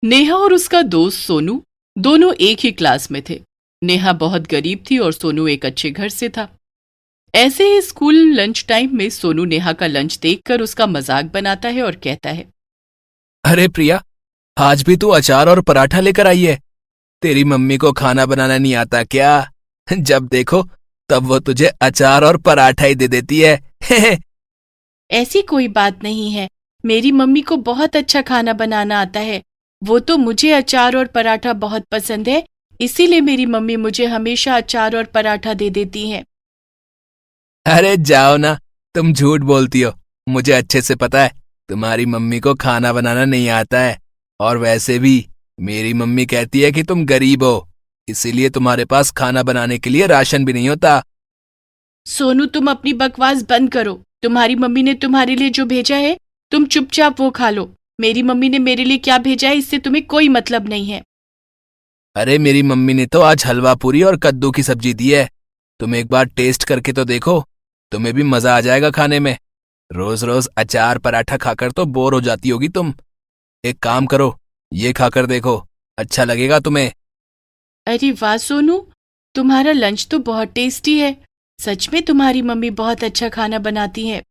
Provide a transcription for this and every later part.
नेहा और उसका दोस्त सोनू दोनों एक ही क्लास में थे। नेहा बहुत गरीब थी और सोनू एक अच्छे घर से था। ऐसे ही स्कूल लंच टाइम में सोनू नेहा का लंच देखकर उसका मजाक बनाता है और कहता है, अरे प्रिया, आज भी तू अचार और पराठा लेकर आई है। तेरी मम्मी को खाना बनाना नहीं आता क्या? जब देखो तब वो तुझे अचार और पराठा ही दे देती है। ऐसी कोई बात नहीं है, मेरी मम्मी को बहुत अच्छा खाना बनाना आता है। वो तो मुझे अचार और पराठा बहुत पसंद है, इसीलिए मेरी मम्मी मुझे हमेशा अचार और पराठा दे देती है। अरे जाओ ना, तुम झूठ बोलती हो। मुझे अच्छे से पता है तुम्हारी मम्मी को खाना बनाना नहीं आता है। और वैसे भी मेरी मम्मी कहती है कि तुम गरीब हो, इसीलिए तुम्हारे पास खाना बनाने के लिए राशन भी नहीं होता। सोनू, तुम अपनी बकवास बंद करो। तुम्हारी मम्मी ने तुम्हारे लिए जो भेजा है तुम चुपचाप वो खा लो। मेरी मम्मी ने मेरे लिए क्या भेजा है इससे तुम्हें कोई मतलब नहीं है। अरे मेरी मम्मी ने तो आज हलवा पूरी और कद्दू की सब्जी दी है। तुम एक बार टेस्ट करके तो देखो, तुम्हें भी मजा आ जाएगा खाने में। रोज रोज अचार पराठा खाकर तो बोर हो जाती होगी तुम। एक काम करो, ये खाकर देखो, अच्छा लगेगा तुम्हें। अरे वाह सोनू, तुम्हारा लंच तो बहुत टेस्टी है। सच में तुम्हारी मम्मी बहुत अच्छा खाना बनाती है।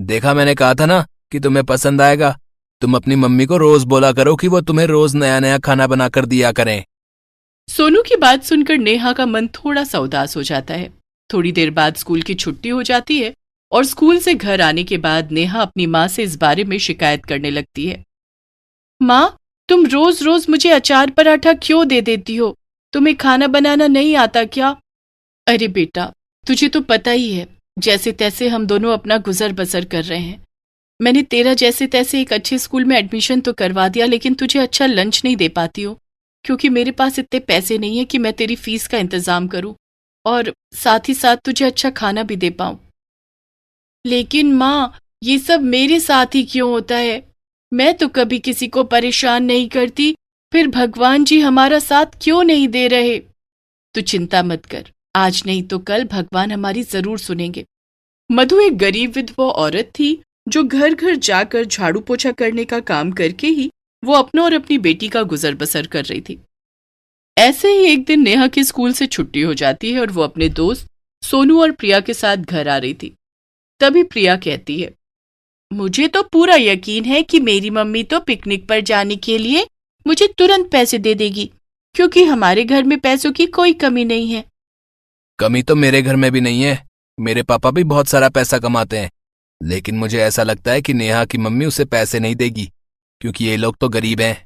देखा, मैंने कहा था ना कि तुम्हें पसंद आएगा। तुम अपनी मम्मी को रोज बोला करो कि वो तुम्हें रोज नया नया खाना बनाकर दिया करें। सोनू की बात सुनकर नेहा का मन थोड़ा सा उदास हो जाता है। थोड़ी देर बाद स्कूल की छुट्टी हो जाती है और स्कूल से घर आने के बाद नेहा अपनी माँ से इस बारे में शिकायत करने लगती है। माँ, तुम रोज रोज मुझे अचार पराठा क्यों दे देती हो? तुम्हें खाना बनाना नहीं आता क्या? अरे बेटा, तुझे तो पता ही है, जैसे तैसे हम दोनों अपना गुजर बसर कर रहे हैं। मैंने तेरा जैसे तैसे एक अच्छे स्कूल में एडमिशन तो करवा दिया, लेकिन तुझे अच्छा लंच नहीं दे पाती हूँ, क्योंकि मेरे पास इतने पैसे नहीं है कि मैं तेरी फीस का इंतजाम करूँ और साथ ही साथ तुझे अच्छा खाना भी दे पाऊँ। लेकिन माँ, ये सब मेरे साथ ही क्यों होता है? मैं तो कभी किसी को परेशान नहीं करती, फिर भगवान जी हमारा साथ क्यों नहीं दे रहे? तू चिंता मत कर, आज नहीं तो कल भगवान हमारी जरूर सुनेंगे। मधु एक गरीब विधवा औरत थी जो घर घर जाकर झाड़ू पोछा करने का काम करके ही वो अपना और अपनी बेटी का गुजर बसर कर रही थी। ऐसे ही एक दिन नेहा के स्कूल से छुट्टी हो जाती है और वो अपने दोस्त सोनू और प्रिया के साथ घर आ रही थी। तभी प्रिया कहती है, मुझे तो पूरा यकीन है कि मेरी मम्मी तो पिकनिक पर जाने के लिए मुझे तुरंत पैसे दे देगी, क्योंकि हमारे घर में पैसों की कोई कमी नहीं है। कमी तो मेरे घर में भी नहीं है। मेरे पापा भी बहुत सारा पैसा कमाते हैं, लेकिन मुझे ऐसा लगता है कि नेहा की मम्मी उसे पैसे नहीं देगी, क्योंकि ये लोग तो गरीब हैं।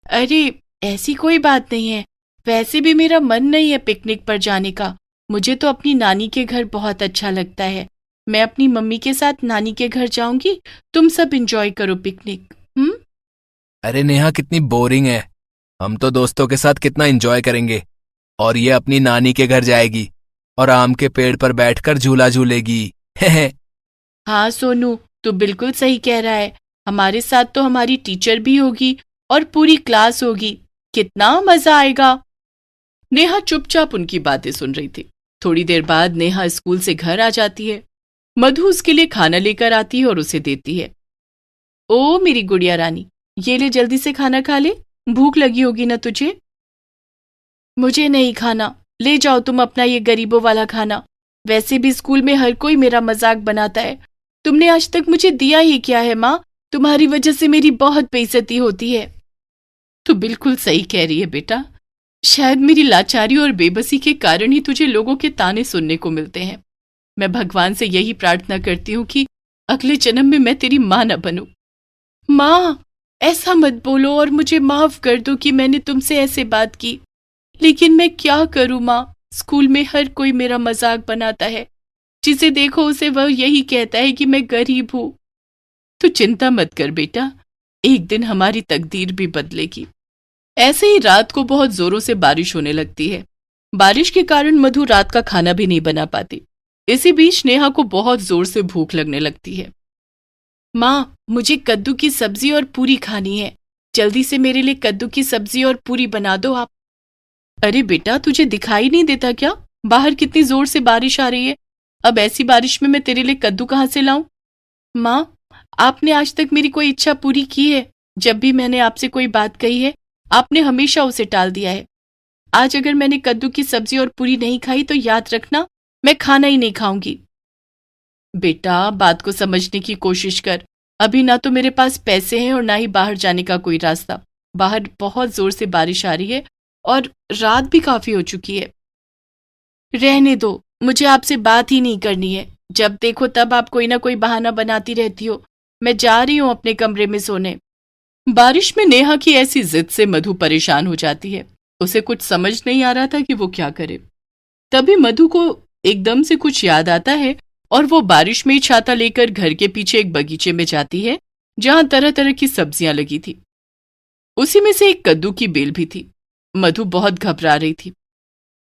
अरे ऐसी कोई बात नहीं है, वैसे भी मेरा मन नहीं है पिकनिक पर जाने का। मुझे तो अपनी नानी के घर बहुत अच्छा लगता है। मैं अपनी मम्मी के साथ नानी के घर जाऊंगी, तुम सब एंजॉय करो पिकनिक। अरे नेहा, कितनी बोरिंग है। हम तो दोस्तों के साथ कितना एंजॉय करेंगे, और ये अपनी नानी के घर जाएगी और आम के पेड़ पर बैठकर झूला झूलेगी। हाँ सोनू, तू बिल्कुल सही कह रहा है। हमारे साथ तो हमारी टीचर भी होगी और पूरी क्लास होगी। कितना मजा आएगा। नेहा चुपचाप उनकी बातें सुन रही थी। थोड़ी देर बाद नेहा स्कूल से घर आ जाती है। मधु उसके लिए खाना लेकर आती है और उसे देती है। ओ मेरी गुड़िया रानी, ये ले, जल्दी से खाना खा ले, भूख लगी होगी ना तुझे। मुझे नहीं खाना, ले जाओ तुम अपना ये गरीबों वाला खाना। वैसे भी स्कूल में हर कोई मेरा मजाक बनाता है। तुमने आज तक मुझे दिया ही क्या है माँ? तुम्हारी वजह से मेरी बहुत बेइज्जती होती है। तू बिल्कुल सही कह रही है बेटा। शायद मेरी लाचारी और बेबसी के कारण ही तुझे लोगों के ताने सुनने को मिलते हैं। मैं भगवान से यही प्रार्थना करती हूँ कि अगले जन्म में मैं तेरी माँ न बनूं। माँ, ऐसा मत बोलो और मुझे माफ कर दो कि मैंने तुमसे ऐसे बात की। लेकिन मैं क्या करूँ माँ, स्कूल में हर कोई मेरा मजाक बनाता है। जिसे देखो उसे वह यही कहता है कि मैं गरीब हूँ। तू चिंता मत कर बेटा, एक दिन हमारी तकदीर भी बदलेगी। ऐसे ही रात को बहुत जोरों से बारिश होने लगती है। बारिश के कारण मधु रात का खाना भी नहीं बना पाती। इसी बीच नेहा को बहुत जोर से भूख लगने लगती है। माँ, मुझे कद्दू की सब्जी और पूरी खानी है। जल्दी से मेरे लिए कद्दू की सब्जी और पूरी बना दो आप। अरे बेटा, तुझे दिखाई नहीं देता क्या? बाहर कितनी जोर से बारिश आ रही है। अब ऐसी बारिश में मैं तेरे लिए कद्दू कहाँ से लाऊं? माँ, आपने आज तक मेरी कोई इच्छा पूरी की है? जब भी मैंने आपसे कोई बात कही है आपने हमेशा उसे टाल दिया है। आज अगर मैंने कद्दू की सब्जी और पूरी नहीं खाई तो याद रखना मैं खाना ही नहीं खाऊंगी। बेटा, बात को समझने की कोशिश कर। अभी ना तो मेरे पास पैसे हैं और ना ही बाहर जाने का कोई रास्ता। बाहर बहुत जोर से बारिश आ रही है और रात भी काफी हो चुकी है। रहने दो, मुझे आपसे बात ही नहीं करनी है। जब देखो तब आप कोई ना कोई बहाना बनाती रहती हो। मैं जा रही हूं अपने कमरे में सोने। बारिश में नेहा की ऐसी जिद से मधु परेशान हो जाती है। उसे कुछ समझ नहीं आ रहा था कि वो क्या करे। तभी मधु को एकदम से कुछ याद आता है और वो बारिश में ही छाता लेकर घर के पीछे एक बगीचे में जाती है जहां तरह तरह की सब्जियां लगी थी। उसी में से एक कद्दू की बेल भी थी। मधु बहुत घबरा रही थी।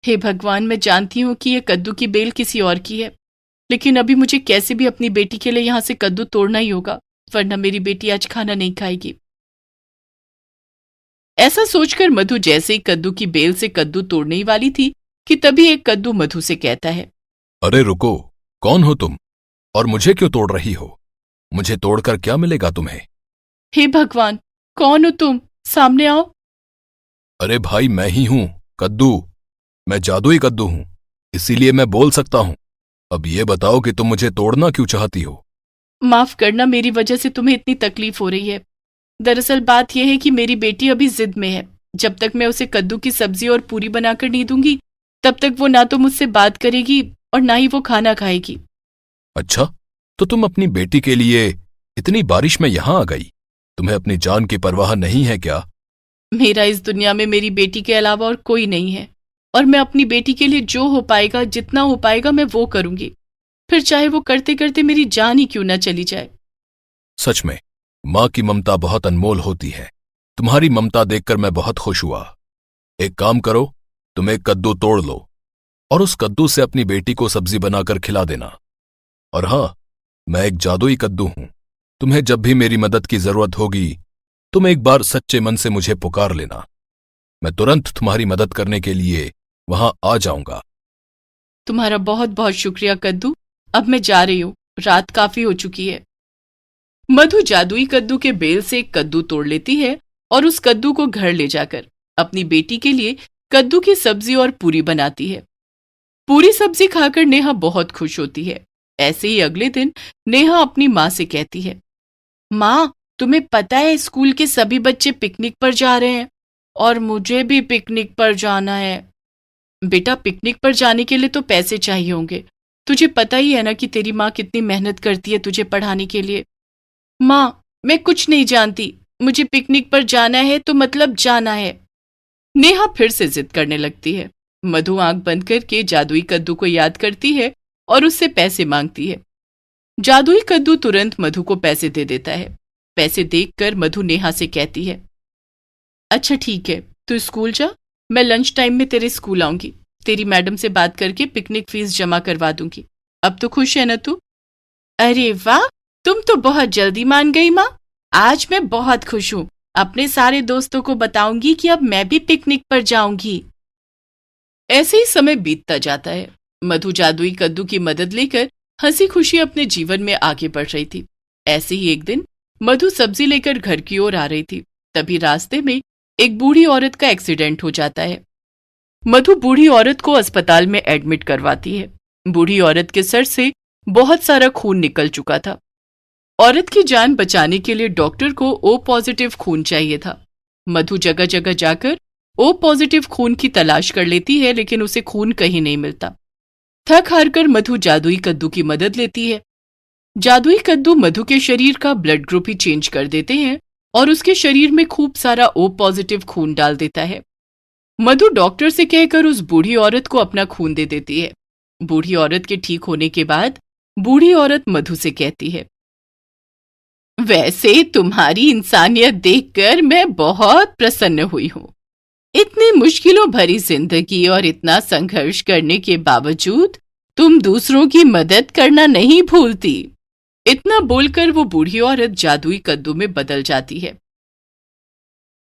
हे भगवान, मैं जानती हूं कि यह कद्दू की बेल किसी और की है, लेकिन अभी मुझे कैसे भी अपनी बेटी के लिए यहां से कद्दू तोड़ना ही होगा, वरना मेरी बेटी आज खाना नहीं खाएगी। ऐसा सोचकर मधु जैसे ही कद्दू की बेल से कद्दू तोड़ने ही वाली थी कि तभी एक कद्दू मधु से कहता है, अरे रुको, कौन हो तुम और मुझे क्यों तोड़ रही हो? मुझे तोड़कर क्या मिलेगा तुम्हें? हे भगवान, कौन हो तुम? सामने आओ। अरे भाई, मैं ही हूं, कद्दू। मैं जादुई कद्दू हूं, इसीलिए मैं बोल सकता हूं। अब ये बताओ कि तुम मुझे तोड़ना क्यों चाहती हो? माफ करना, मेरी वजह से तुम्हें इतनी तकलीफ हो रही है। दरअसल बात यह है कि मेरी बेटी अभी जिद में है। जब तक मैं उसे कद्दू की सब्जी और पूरी बनाकर नहीं दूंगी तब तक वो ना तो मुझसे बात करेगी और ना ही वो खाना खाएगी। अच्छा, तो तुम अपनी बेटी के लिए इतनी बारिश में यहां आ गई? तुम्हें अपनी जान की परवाह नहीं है क्या? मेरा इस दुनिया में मेरी बेटी के अलावा और कोई नहीं है और मैं अपनी बेटी के लिए जो हो पाएगा, जितना हो पाएगा मैं वो करूंगी, फिर चाहे वो करते करते मेरी जान ही क्यों ना चली जाए। सच में मां की ममता बहुत अनमोल होती है। तुम्हारी ममता देखकर मैं बहुत खुश हुआ। एक काम करो, तुम एक कद्दू तोड़ लो और उस कद्दू से अपनी बेटी को सब्जी बनाकर खिला देना। और हां, मैं एक जादुई कद्दू हूं। तुम्हें जब भी मेरी मदद की जरूरत होगी तुम एक बार सच्चे मन से मुझे पुकार लेना। मैं तुरंत तुम्हारी मदद करने के लिए वहां आ जाऊंगा। तुम्हारा बहुत बहुत शुक्रिया कद्दू। अब मैं जा रही हूं, रात काफी हो चुकी है। मधु जादुई कद्दू के बेल से एक कद्दू तोड़ लेती है और उस कद्दू को घर ले जाकर अपनी बेटी के लिए कद्दू की सब्जी और पूरी बनाती है। पूरी सब्जी खाकर नेहा बहुत खुश होती है। ऐसे ही अगले दिन नेहा अपनी माँ से कहती है, माँ, तुम्हें पता है स्कूल के सभी बच्चे पिकनिक पर जा रहे हैं और मुझे भी पिकनिक पर जाना है। बेटा, पिकनिक पर जाने के लिए तो पैसे चाहिए होंगे। तुझे पता ही है ना कि तेरी माँ कितनी मेहनत करती है तुझे पढ़ाने के लिए। माँ, मैं कुछ नहीं जानती, मुझे पिकनिक पर जाना है तो मतलब जाना है। नेहा फिर से जिद करने लगती है। मधु आंख बंद करके जादुई कद्दू को याद करती है और उससे पैसे मांगती है। जादुई कद्दू तुरंत मधु को पैसे दे देता है। पैसे देखकर मधु नेहा से कहती है, अच्छा ठीक है, तू स्कूल जा, मैं लंच टाइम में तेरे स्कूल आऊंगी। तेरी मैडम से बात करके पिकनिक फीस जमा करवा दूंगी। अब तो खुश है ना तू? अरे वाह, तुम तो बहुत जल्दी मान गई माँ। आज मैं बहुत खुश हूँ। अपने सारे दोस्तों को बताऊंगी कि अब मैं भी पिकनिक पर जाऊंगी। ऐसे ही समय बीतता जाता है। मधु जादुई कद्दू की मदद लेकर हंसी खुशी अपने जीवन में आगे बढ़ रही थी। ऐसे ही एक दिन मधु सब्जी लेकर घर की ओर आ रही थी। तभी रास्ते में एक बूढ़ी औरत का एक्सीडेंट हो जाता है। मधु बूढ़ी औरत को अस्पताल में एडमिट करवाती है। बूढ़ी औरत के सर से बहुत सारा खून निकल चुका था। औरत की जान बचाने के लिए डॉक्टर को ओ पॉजिटिव खून चाहिए था। मधु जगह जगह जाकर ओ पॉजिटिव खून की तलाश कर लेती है, लेकिन उसे खून कहीं नहीं मिलता। थक हार कर मधु जादुई कद्दू की मदद लेती है। जादुई कद्दू मधु के शरीर का ब्लड ग्रुप ही चेंज कर देते हैं और उसके शरीर में खूब सारा ओ पॉजिटिव खून डाल देता है। मधु डॉक्टर से कहकर उस बूढ़ी औरत को अपना खून दे देती है। बूढ़ी औरत के ठीक होने के बाद बूढ़ी औरत मधु से कहती है, वैसे तुम्हारी इंसानियत देखकर मैं बहुत प्रसन्न हुई हूं। इतनी मुश्किलों भरी जिंदगी और इतना संघर्ष करने के बावजूद तुम दूसरों की मदद करना नहीं भूलती। इतना बोलकर वो बूढ़ी औरत जादुई कद्दू में बदल जाती है।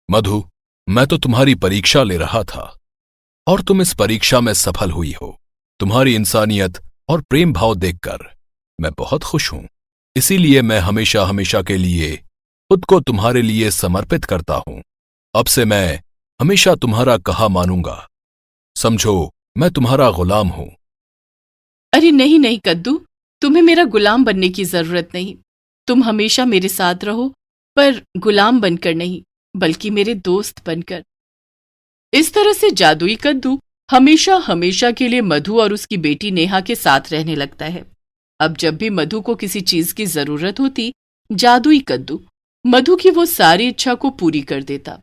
मधु, मैं तो तुम्हारी परीक्षा ले रहा था और तुम इस परीक्षा में सफल हुई हो। तुम्हारी इंसानियत और प्रेम भाव देखकर मैं बहुत खुश हूं। इसीलिए मैं हमेशा हमेशा के लिए खुद को तुम्हारे लिए समर्पित करता हूं। अब से मैं हमेशा तुम्हारा कहा मानूंगा। समझो, मैं तुम्हारा गुलाम हूं। अरे नहीं नहीं कद्दू, तुम्हें मेरा गुलाम बनने की जरूरत नहीं। तुम हमेशा मेरे साथ रहो, पर गुलाम बनकर नहीं, बल्कि मेरे दोस्त बनकर। इस तरह से जादुई कद्दू हमेशा हमेशा के लिए मधु और उसकी बेटी नेहा के साथ रहने लगता है। अब जब भी मधु को किसी चीज की जरूरत होती, जादुई कद्दू मधु की वो सारी इच्छा को पूरी कर देता।